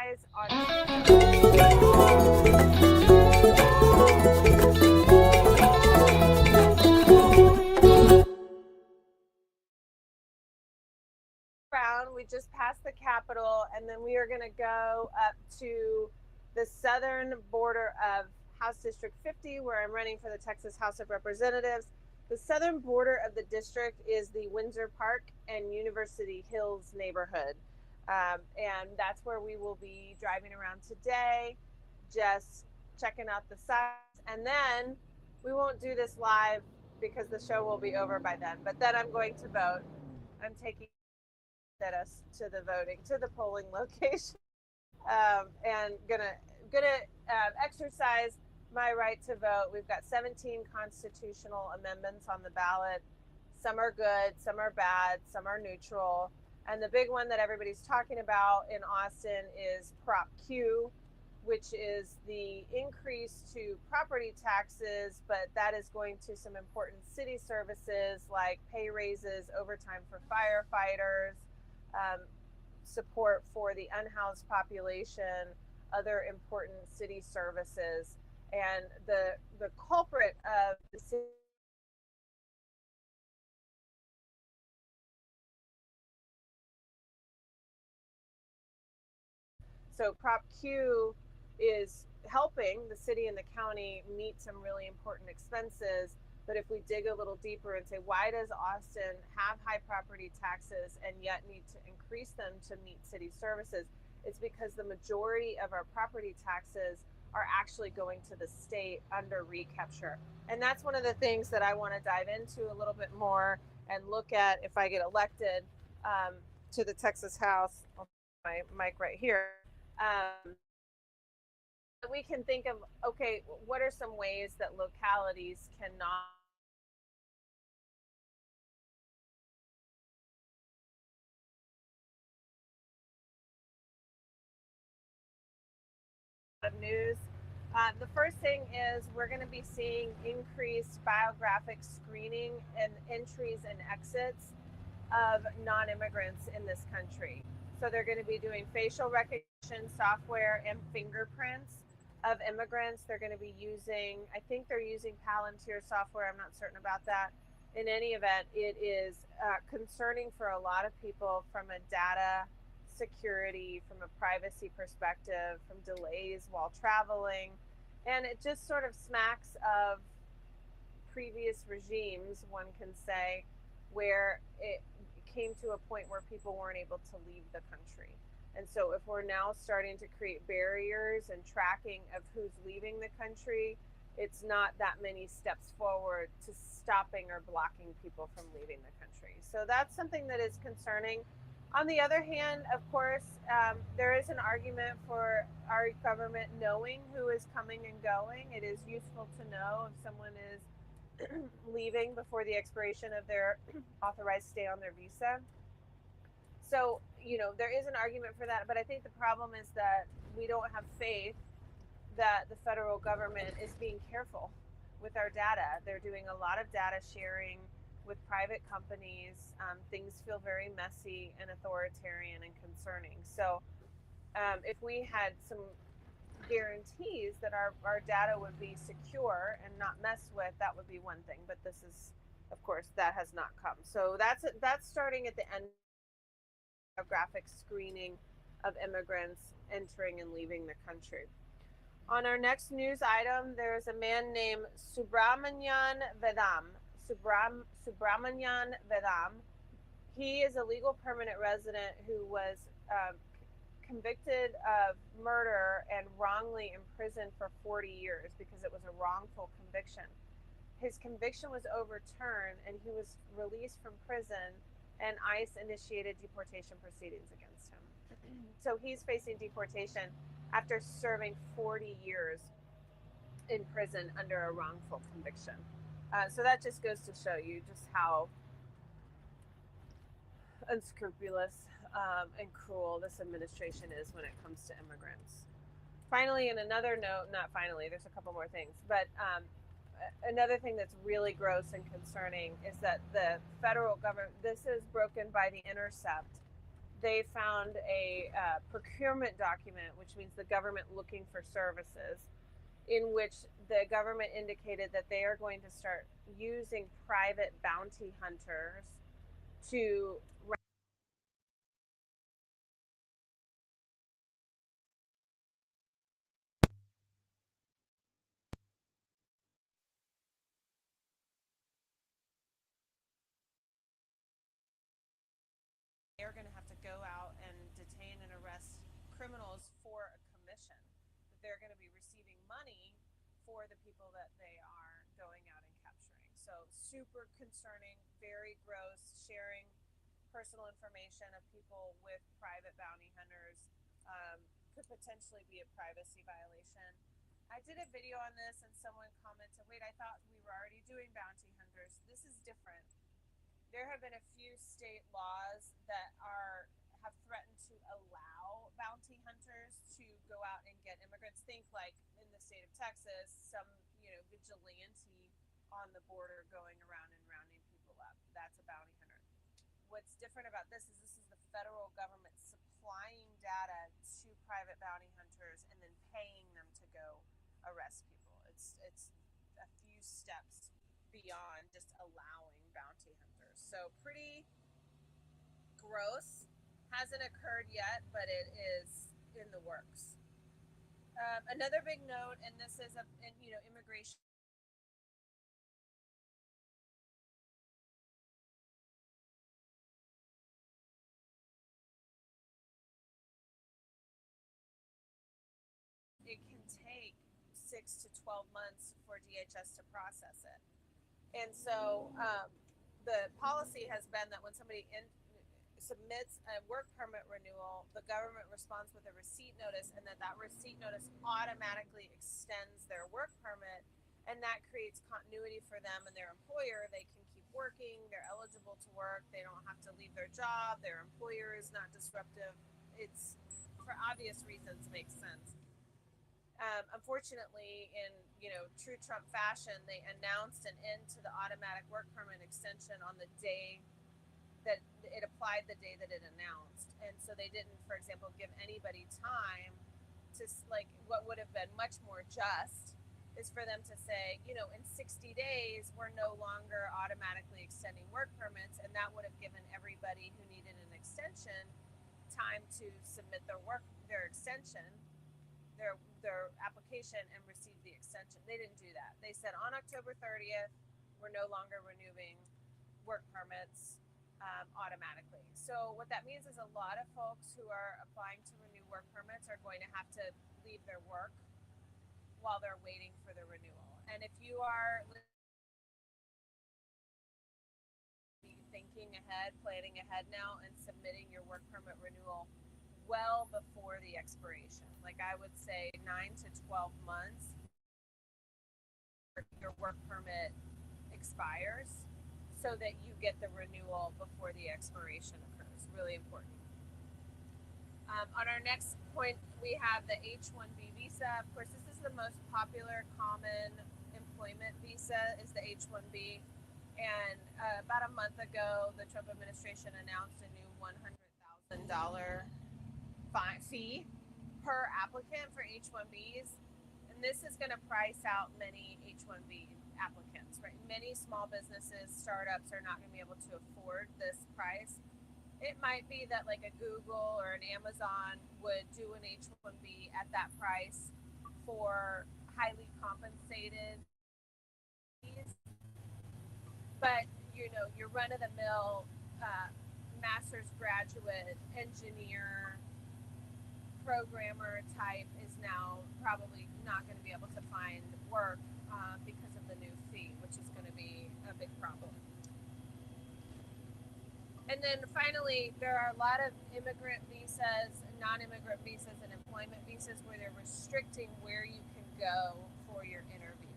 exercise on around. We just passed the Capitol, and then we are going to go up to the southern border of House District 50, where I'm running for the Texas House of Representatives. The southern border of the district is the Windsor Park and University Hills neighborhood. And that's where we will be driving around today, just checking out the sites. And then we won't do this live because the show will be over by then. But then I'm going to vote. I'm taking us to the voting, to the polling location, and gonna exercise my right to vote. We've got 17 constitutional amendments on the ballot. Some are good, some are bad, some are neutral. And the big one that everybody's talking about in Austin is Prop Q, which is the increase to property taxes, but that is going to some important city services like pay raises, overtime for firefighters, support for the unhoused population, other important city services. And the culprit of the city So Prop Q is helping the city and the county meet some really important expenses. But if we dig a little deeper and say, why does Austin have high property taxes and yet need to increase them to meet city services? It's because the majority of our property taxes are actually going to the state under recapture. And that's one of the things that I want to dive into a little bit more and look at if I get elected to the Texas House. I'll put my mic right here. We can think of, okay, what are some ways that localities cannot news? The first thing is we're going to be seeing increased biographic screening and entries and exits of non-immigrants in this country. So they're going to be doing facial recognition software and fingerprints of immigrants. They're going to be using, I think they're using Palantir software. I'm not certain about that. In any event, it is concerning for a lot of people from a data security, from a privacy perspective, from delays while traveling. And it just sort of smacks of previous regimes, one can say, where it came to a point where people weren't able to leave the country. And so if we're now starting to create barriers and tracking of who's leaving the country, it's not that many steps forward to stopping or blocking people from leaving the country. So that's something that is concerning. On the other hand, of course, there is an argument for our government knowing who is coming and going. It is useful to know if someone is leaving before the expiration of their authorized stay on their visa. So, there is an argument for that, but I think the problem is that we don't have faith that the federal government is being careful with our data. They're doing a lot of data sharing with private companies. Things feel very messy and authoritarian and concerning. So if we had some guarantees that our data would be secure and not messed with, that would be one thing. But this is, of course, that has not come. So that's starting at the end of graphic screening of immigrants entering and leaving the country. On our next news item, there's a man named Subramanian Vedam. Subramanian Vedam. He is a legal permanent resident who was convicted of murder and wrongly imprisoned for 40 years because it was a wrongful conviction. His conviction was overturned and he was released from prison, and ICE initiated deportation proceedings against him. So he's facing deportation after serving 40 years in prison under a wrongful conviction. So that just goes to show you just how unscrupulous and cruel this administration is when it comes to immigrants. Finally, in another note, not finally, there's a couple more things, but another thing that's really gross and concerning is that the federal government, this is broken by The Intercept, they found a procurement document, which means the government looking for services, in which the government indicated that they are going to start using private bounty hunters to they're going to have to go out and detain and arrest criminals for a commission. That they're going to be receiving money for the people that they are going out and capturing. So super concerning, very gross, sharing personal information of people with private bounty hunters could potentially be a privacy violation. I did a video on this and someone commented, wait, I thought we were already doing bounty hunters. This is different. There have been a few state laws that have threatened to allow bounty hunters to go out and get immigrants. Think like in the state of Texas, some vigilante on the border going around and rounding people up. That's a bounty hunter. What's different about this is the federal government supplying data to private bounty hunters and then paying them to go arrest people. It's a few steps beyond just allowing bounty hunters. So pretty gross. Hasn't occurred yet, but it is in the works. Another big note, and this is immigration. It can take 6 to 12 months for DHS to process it. And so the policy has been that when somebody submits a work permit renewal, the government responds with a receipt notice, and that receipt notice automatically extends their work permit, and that creates continuity for them and their employer. They can keep working, they're eligible to work, they don't have to leave their job, their employer is not disruptive. It's, for obvious reasons, makes sense. Unfortunately, in true Trump fashion, they announced an end to the automatic work permit extension on the day that it applied, the day that it announced, and so they didn't, for example, give anybody time to, like, what would have been much more just is for them to say, in 60 days we're no longer automatically extending work permits, and that would have given everybody who needed an extension time to submit their extension, their application, and receive the extension. They didn't do that. They said on October 30th, we're no longer renewing work permits automatically. So what that means is a lot of folks who are applying to renew work permits are going to have to leave their work while they're waiting for the renewal. And if you are thinking ahead, planning ahead now, and submitting your work permit renewal well before the expiration, like I would say 9 to 12 months, your work permit expires, so that you get the renewal before the expiration occurs. Really important. On our next point, we have the H-1B visa. Of course, this is the most popular common employment visa, is the H-1B. And about a month ago, the Trump administration announced a new $100,000 fee per applicant for H-1Bs. And this is going to price out many H-1B applicants, right? Many small businesses, startups are not going to be able to afford this price. It might be that like a Google or an Amazon would do an H-1B at that price for highly compensated, but your run-of-the-mill master's graduate engineer programmer type is now probably not going to be able to find work because of the new fee, which is going to be a big problem. And then finally, there are a lot of immigrant visas, non-immigrant visas, and employment visas where they're restricting where you can go for your interview.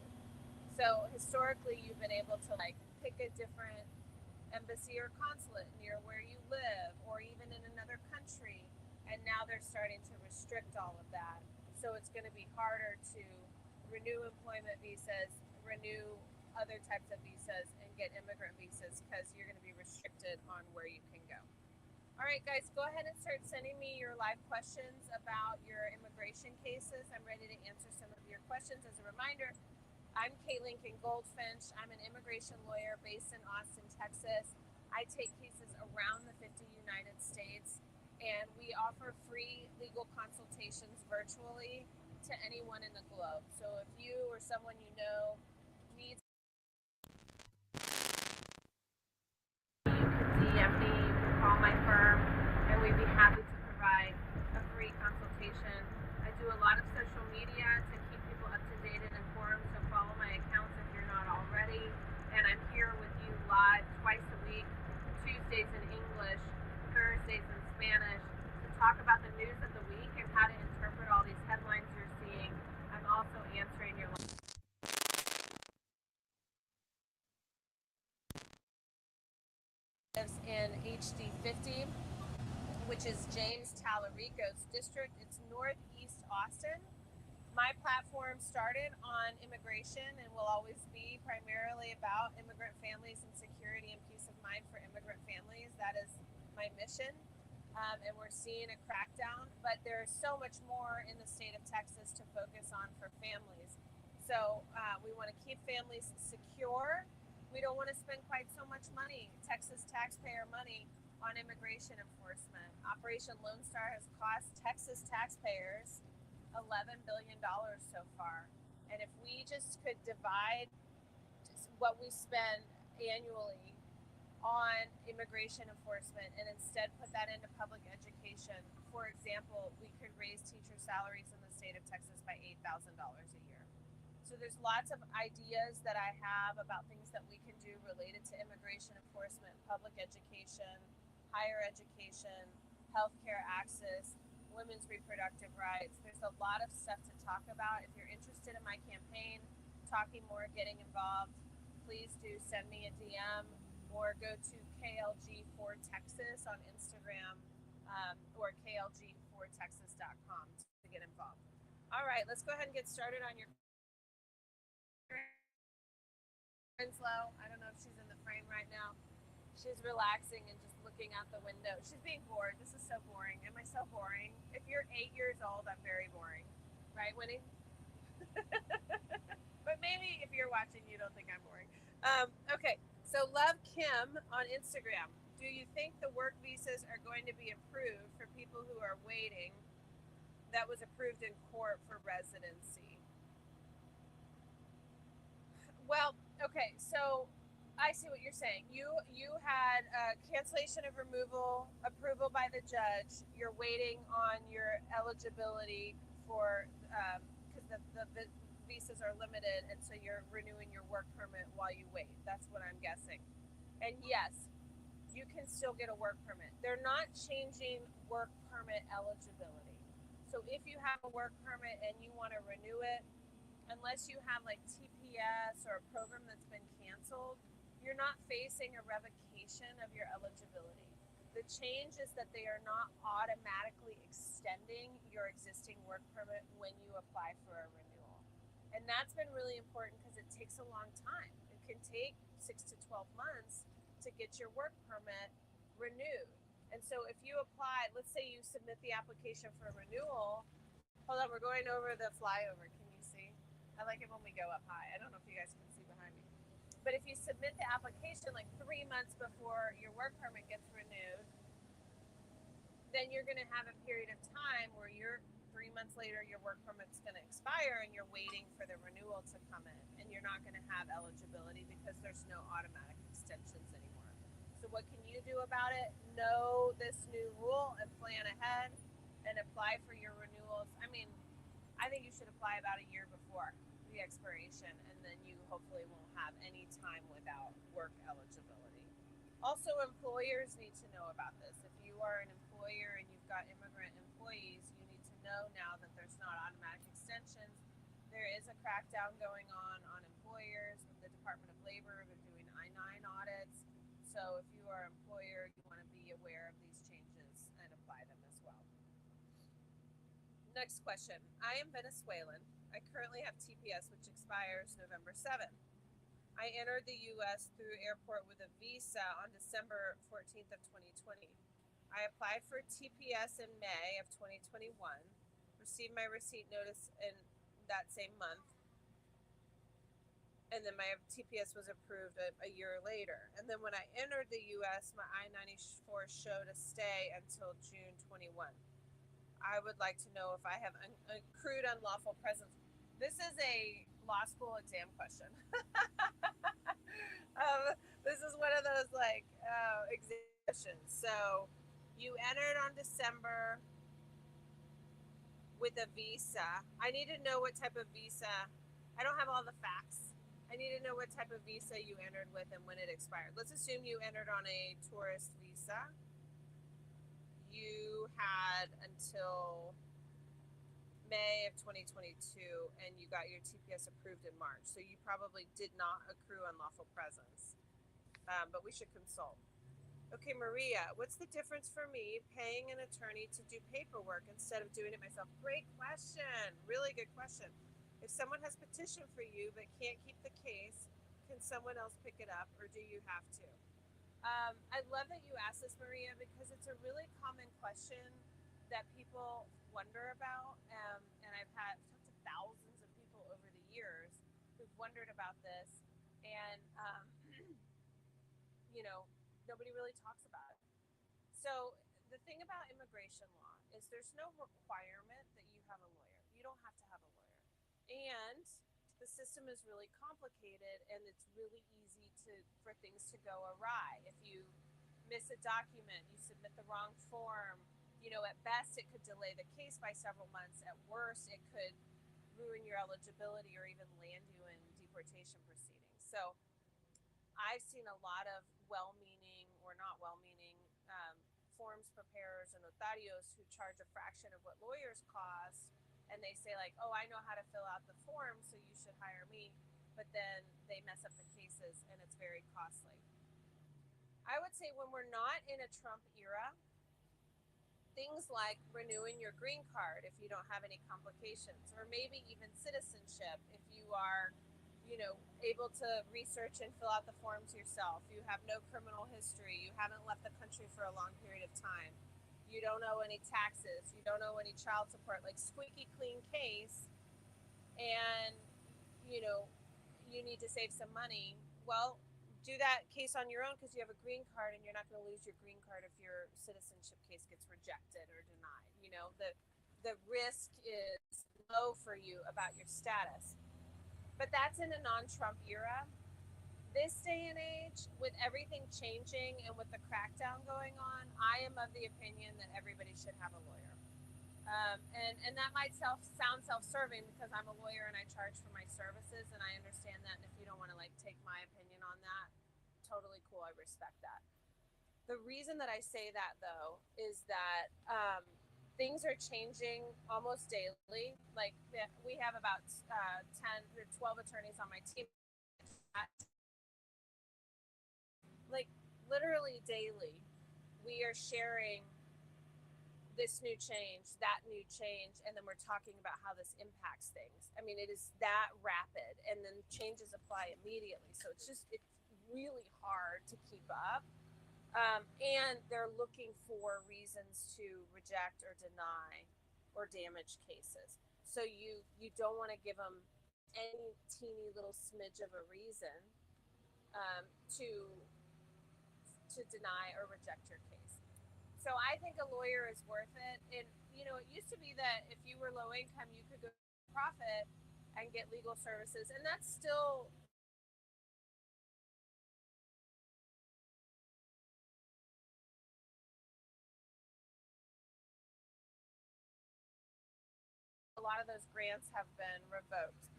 So historically, you've been able to pick a different embassy or consulate near where you live, or even in another country. And now they're starting to restrict all of that. So it's going to be harder to renew employment visas, renew other types of visas, and get immigrant visas because you're going to be restricted on where you can go. All right, guys, go ahead and start sending me your live questions about your immigration cases. I'm ready to answer some of your questions. As a reminder, I'm Lincoln-Goldfinch. I'm an immigration lawyer based in Austin, Texas. I take cases around the 50 United States, and we offer free legal consultations virtually to anyone in the globe. So if you or someone you know needs, DM me, call my firm, and we'd be happy to provide a free consultation. I do a lot of social media to keep people up to date and informed, so follow my accounts if you're not already. And I'm here with you live twice a week, Tuesdays in English, Thursdays in Spanish, to talk about the news of the week and how to interpret all these headlines you're seeing. I'm also answering your in HD 50, which is James Tallarico's district. It's northeast Austin. My platform started on immigration and will always be primarily about immigrant families and security and peace of mind for immigrant families. That is my mission. And we're seeing a crackdown, but there's so much more in the state of Texas to focus on for families. So we want to keep families secure. We don't want to spend quite so much money, Texas taxpayer money, on immigration enforcement. Operation Lone Star has cost Texas taxpayers $11 billion so far. And if we just could divide what we spend annually on immigration enforcement and instead put that into public education, for example, we could raise teacher salaries in the state of Texas by $8,000 a year. So there's lots of ideas that I have about things that we can do related to immigration enforcement, public education, higher education, healthcare access, women's reproductive rights. There's a lot of stuff to talk about. If you're interested in my campaign, talking more, getting involved, please do send me a DM or go to KLG4 Texas on Instagram or klg4texas.com to get involved. All right, let's go ahead and get started on your Winslow. I don't know if she's in the frame right now. She's relaxing and just looking out the window. She's being bored. This is so boring. Am I so boring? If you're 8 years old, I'm very boring. Right, Winnie? But maybe if you're watching, you don't think I'm boring. Okay, so Love Kim on Instagram. Do you think the work visas are going to be approved for people who are waiting that was approved in court for residency? Well, okay, so I see what you're saying. You had cancellation of removal approval by the judge. You're waiting on your eligibility for because the visas are limited, and so you're renewing your work permit while you wait. That's what I'm guessing. And yes, you can still get a work permit. They're not changing work permit eligibility. So if you have a work permit and you want to renew it, unless you have like TPS or a program that's been canceled, you're not facing a revocation of your eligibility. The change is that they are not automatically extending your existing work permit when you apply for a renewal. And that's been really important because it takes a long time. It can take 6 to 12 months to get your work permit renewed. And so if you apply, let's say you submit the application for a renewal. Hold on, we're going over the flyover. Can you see? I like it when we go up high. I don't know if you guys can see behind me. But if you submit the application like 3 months before your work permit gets renewed, then you're going to have a period of time where you're 3 months later, your work permit's going to expire and you're waiting for the renewal to come in. And you're not going to have eligibility because there's no automatic extensions anymore. So what can you do about it? Know this new rule and plan ahead and apply for your renewals. I mean, I think you should apply about a year before the expiration, and then you hopefully won't have any time without work eligibility. Also, employers need to know about this. If you are an employer and you've got immigrant employees, you need to know now that there's not automatic extensions. There is a crackdown going on employers. The Department of Labor, they're doing I-9 audits. So if you are an employer, you want to be aware of these changes and apply them as well. Next question. I am Venezuelan. I currently have TPS, which expires November 7th. I entered the U.S. through airport with a visa on December 14th of 2020. I applied for TPS in May of 2021, received my receipt notice in that same month, and then my TPS was approved a year later. And then when I entered the U.S., my I-94 showed a stay until June 21. I would like to know if I have accrued unlawful presence. This is a law school exam question. This is one of those exam questions. So you entered on December with a visa. I need to know what type of visa. I don't have all the facts. I need to know what type of visa you entered with and when it expired. Let's assume you entered on a tourist visa. You had until May of 2022 and you got your TPS approved in March. So you probably did not accrue unlawful presence, but we should consult. Okay, Maria, what's the difference for me paying an attorney to do paperwork instead of doing it myself? Great question. Really good question. If someone has petitioned for you but can't keep the case, can someone else pick it up or do you have to? I love that you asked this, Maria, because it's a really common question that people wonder about. And I've talked to thousands of people over the years who've wondered about this. And, nobody really talks about it. So the thing about immigration law is there's no requirement that you have a lawyer. You don't have to have a lawyer. And the system is really complicated and it's really easy for things to go awry. If you miss a document, you submit the wrong form, at best it could delay the case by several months. At worst, it could ruin your eligibility or even land you in deportation proceedings. So I've seen a lot of well-meaning or not well-meaning forms preparers and notarios who charge a fraction of what lawyers cost, and they say oh, I know how to fill out the form, so you should hire me, but then they mess up the cases and it's very costly. I would say when we're not in a Trump era, things like renewing your green card if you don't have any complications, or maybe even citizenship if you are able to research and fill out the forms yourself. You have no criminal history. You haven't left the country for a long period of time. You don't owe any taxes. You don't owe any child support. Squeaky clean case, and you need to save some money. Well, do that case on your own because you have a green card, and you're not going to lose your green card if your citizenship case gets rejected or denied. The risk is low for you about your status. But that's in a non-Trump era. This day and age, with everything changing and with the crackdown going on, I am of the opinion that everybody should have a lawyer. And that might sound self-serving because I'm a lawyer and I charge for my services, and I understand that. And if you don't want to take my opinion on that, totally cool. I respect that. The reason that I say that, though, is that things are changing almost daily. We have about 10 or 12 attorneys on my team. Literally daily, we are sharing this new change, that new change, and then we're talking about how this impacts things. I mean, it is that rapid, and then changes apply immediately. So it's really hard to keep up. And they're looking for reasons to reject or deny or damage cases. So you don't want to give them any teeny little smidge of a reason to deny or reject your case. So I think a lawyer is worth it. And it used to be that if you were low income, you could go to profit and get legal services, and that's still a lot of those grants have been revoked.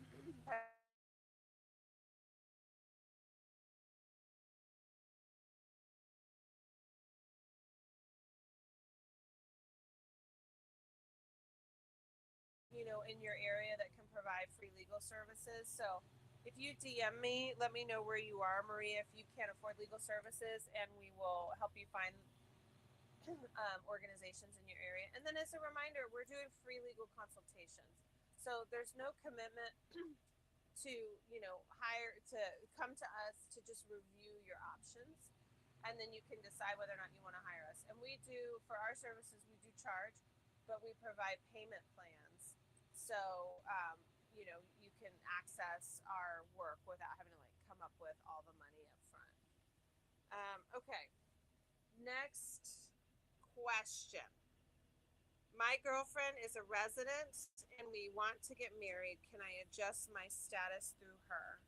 In your area that can provide free legal services. So if you DM me, let me know where you are, Maria, if you can't afford legal services, and we will help you find organizations in your area. And then as a reminder, we're doing free legal consultations. So there's no commitment to, hire to come to us to just review your options. and then you can decide whether or not you want to hire us. And we do, for our services, we do charge, but we provide payment plans. So, you can access our work without having to come up with all the money up front. Okay. Next question. My girlfriend is a resident and we want to get married. Can I adjust my status through her?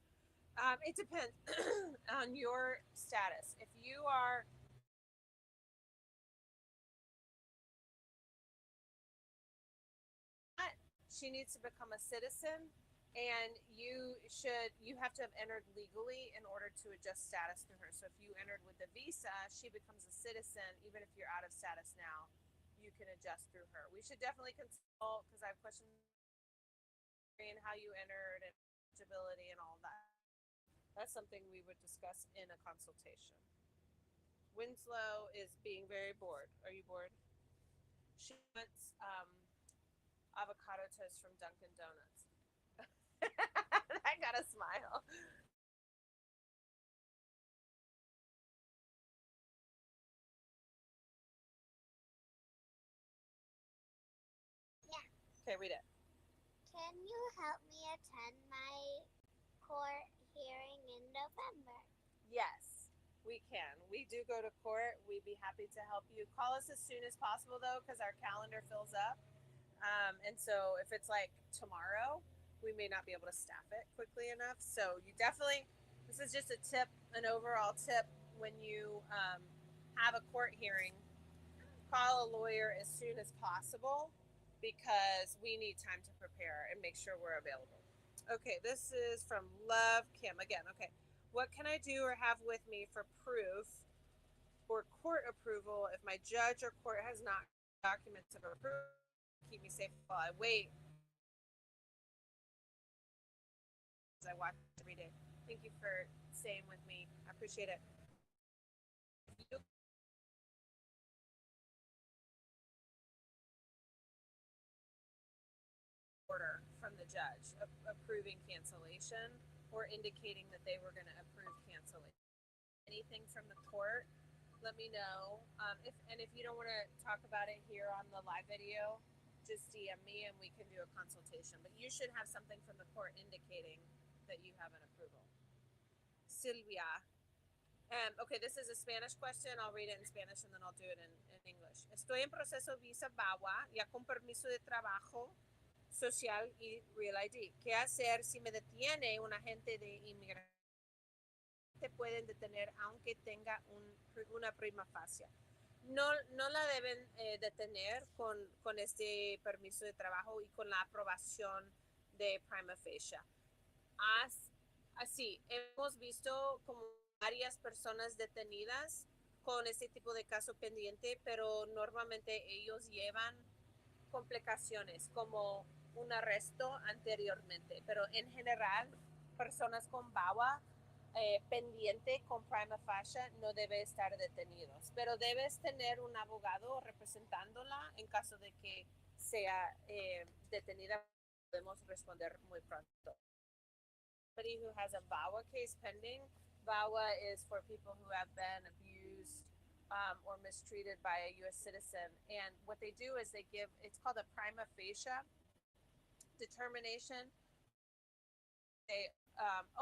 It depends on your status. If you are she needs to become a citizen, and you have to have entered legally in order to adjust status through her. So if you entered with a visa, she becomes a citizen. Even if you're out of status now, you can adjust through her. We should definitely consult, because I have questions in how you entered and eligibility and all of that. That's something we would discuss in a consultation. Winslow is being very bored. Are you bored? She wants avocado toast from Dunkin' Donuts. I got a smile. Yeah. Okay, read it. Can you help me attend my court hearing in November? Yes, we can. We do go to court. We'd be happy to help you. Call us as soon as possible, though, because our calendar fills up. And so if it's like tomorrow, we may not be able to staff it quickly enough. So you definitely, this is just a tip, an overall tip. When you have a court hearing, call a lawyer as soon as possible, because we need time to prepare and make sure we're available. Okay, this is from Love Kim again. Okay, what can I do or have with me for proof or court approval if my judge or court has not documents of approval? Keep me safe while I wait. As I watch every day. Thank you for staying with me. I appreciate it. You order from the judge approving cancellation or indicating that they were going to approve cancellation. Anything from the court, let me know. If you don't want to talk about it here on the live video, just DM me and we can do a consultation. But you should have something from the court indicating that you have an approval. Silvia. Okay, this is a Spanish question. I'll read it in Spanish and then I'll do it in English. Estoy en proceso visa VAWA, ya con permiso de trabajo social y Real ID. ¿Qué hacer si me detiene un agente de inmigración? Te pueden detener aunque tenga una prima facie. No la deben detener con este permiso de trabajo y con la aprobación de prima facie. Así, hemos visto como varias personas detenidas con este tipo de caso pendiente, pero normalmente ellos llevan complicaciones como un arresto anteriormente. Pero en general, personas con VAWA pendiente con prima facie no debe estar detenidos, pero debes tener un abogado representándola en caso de que sea detenida. Podemos responder muy pronto. Somebody who has a VAWA case pending. VAWA is for people who have been abused or mistreated by a U.S. citizen. And what they do is they give, it's called a prima facie determination. They,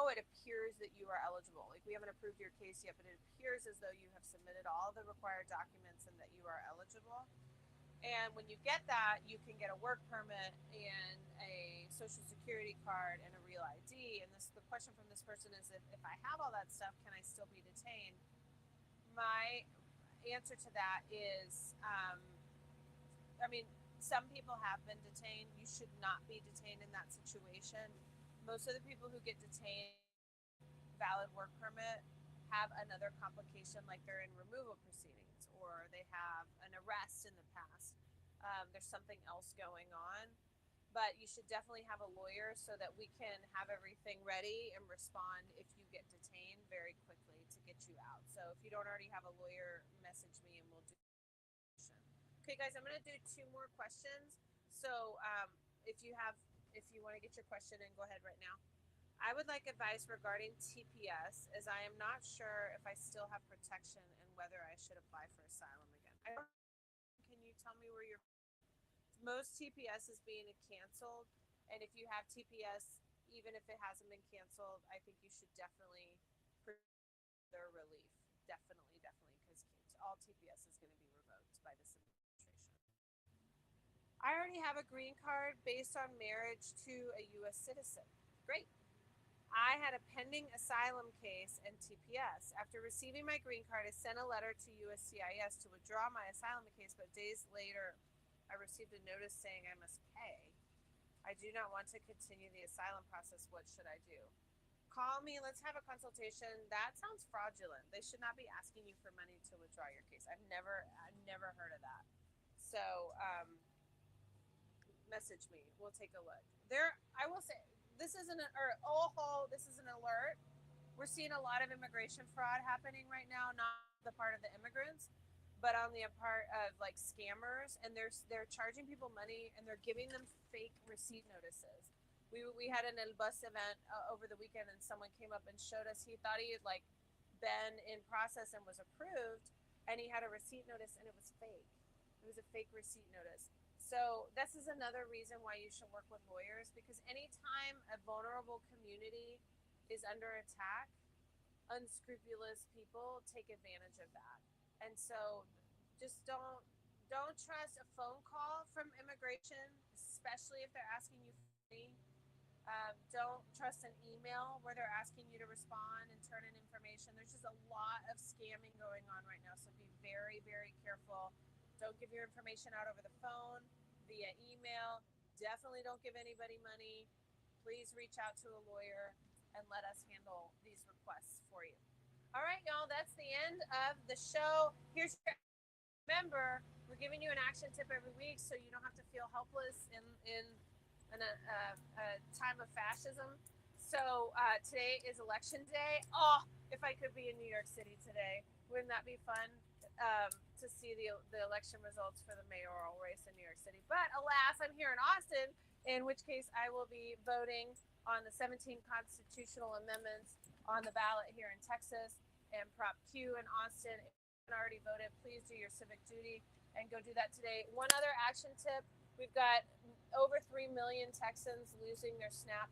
it appears that you are eligible. Like, we haven't approved your case yet, but it appears as though you have submitted all the required documents and that you are eligible. And when you get that, you can get a work permit and a social security card and a real ID. And the question from this person is, if I have all that stuff, can I still be detained? My answer to that is, some people have been detained. You should not be detained in that situation. Most of the people who get detained, valid work permit, have another complication, like they're in removal proceedings or they have an arrest in the past. There's something else going on. But you should definitely have a lawyer so that we can have everything ready and respond if you get detained very quickly to get you out. So if you don't already have a lawyer, message me and we'll do it. Okay, guys, I'm going to do 2 more questions. So if you want to get your question in, go ahead right now. I would like advice regarding TPS, as I am not sure if I still have protection and whether I should apply for asylum again. Can you tell me where your most TPS is being canceled? And if you have TPS, even if it hasn't been canceled, I think you should definitely pursue their relief. Definitely, definitely, because all TPS is going to be revoked by this administration. I already have a green card based on marriage to a U.S. citizen. Great. I had a pending asylum case and TPS. After receiving my green card, I sent a letter to USCIS to withdraw my asylum case, but days later, I received a notice saying I must pay. I do not want to continue the asylum process. What should I do? Call me. Let's have a consultation. That sounds fraudulent. They should not be asking you for money to withdraw your case. I've never heard of that. So, message me. We'll take a look. I will say, this isn't this is an alert. We're seeing a lot of immigration fraud happening right now, not the part of the immigrants, but on the part of like scammers, and they're charging people money and they're giving them fake receipt notices. We had an El Bus event over the weekend, and someone came up and showed us he thought he had like been in process and was approved, and he had a receipt notice and it was fake. It was a fake receipt notice. So this is another reason why you should work with lawyers, because anytime a vulnerable community is under attack, unscrupulous people take advantage of that. And so just don't trust a phone call from immigration, especially if they're asking you for money. Don't trust an email where they're asking you to respond and turn in information. There's just a lot of scamming going on right now, so be very, very careful. Don't give your information out over the phone, via email. Definitely don't give anybody money. Please reach out to a lawyer and let us handle these requests for you. All right, y'all, that's the end of the show. Here's your remember, we're giving you an action tip every week so you don't have to feel helpless in a time of fascism. So today is election day. Oh, if I could be in New York City today, wouldn't that be fun to see the election results for the mayoral race in New York City? But alas, I'm here in Austin, in which case I will be voting on the 17 constitutional amendments on the ballot here in Texas and Prop Q in Austin. If you haven't already voted, please do your civic duty and go do that today. One other action tip, we've got over 3 million Texans losing their SNAP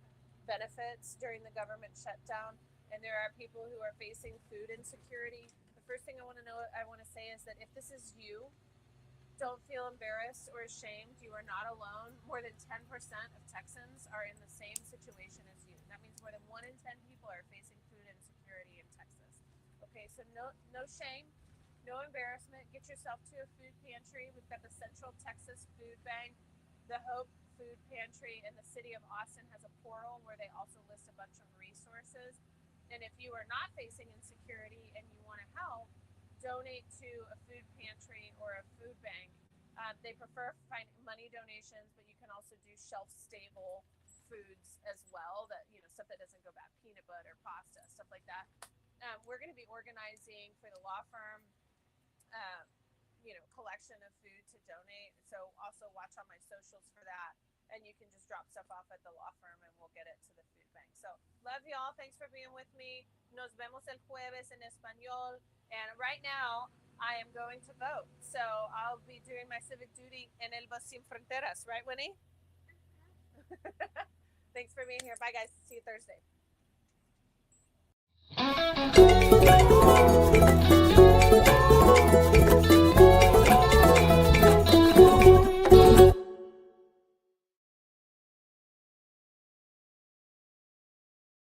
benefits during the government shutdown, and there are people who are facing food insecurity. The first thing I want to say is that if this is you, don't feel embarrassed or ashamed. You are not alone. More than 10% of Texans are in the same situation as you. That means more than 1 in 10 people are facing food insecurity in Texas. Okay, so no shame, no embarrassment. Get yourself to a food pantry. We've got the Central Texas Food Bank. The Hope Food Pantry in the city of Austin has a portal where they also list a bunch of resources. And if you are not facing insecurity and you want to help, donate to a food pantry or a food bank. They prefer money donations, but you can also do shelf-stable foods as well. That stuff that doesn't go bad, peanut butter, pasta, stuff like that. We're going to be organizing for the law firm, collection of food to donate. So also watch on my socials for that. And you can just drop stuff off at the law firm and we'll get it to the food bank. So love y'all. Thanks for being with me. Nos vemos el jueves en español. And right now I am going to vote. So I'll be doing my civic duty en el bus sin fronteras. Right, Winnie? Thanks for being here. Bye, guys. See you Thursday.